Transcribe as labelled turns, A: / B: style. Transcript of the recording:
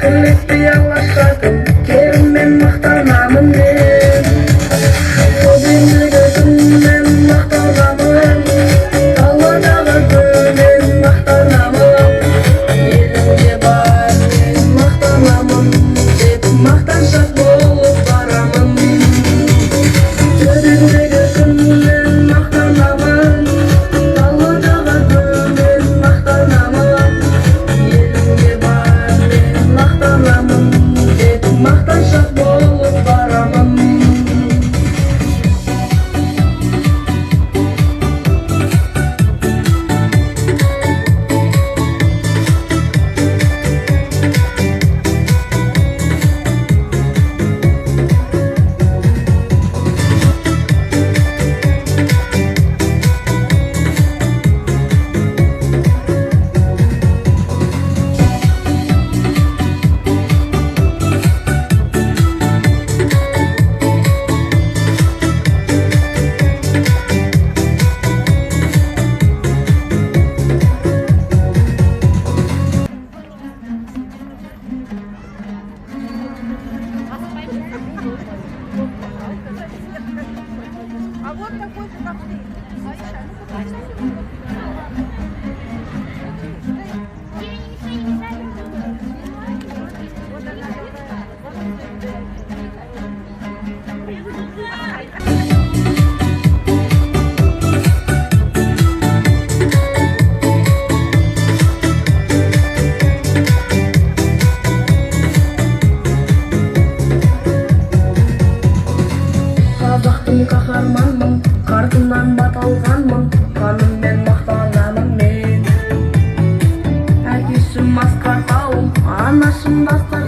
A: Кілетті алашадым, керіммен мақтанамын мен. Көбіндегі күнмен мақтанамын, қаладағы күнмен мақтанамын. Елімде бар мен мақтанамын, деп мақтаншақ болып барамын. Төбемдегі күнмен мақтанамын, қаладағы күнмен мақтанамын. Елімде бар мен мақтанамын, деп мақтаншақ болып барамын.
B: А вот такой же, как ты.
A: Қазақтың қаһарманмын, қартымнан бата алғанмын, қаныммен мақтанамын мен. Әкешім асқар тауым, анашым дастан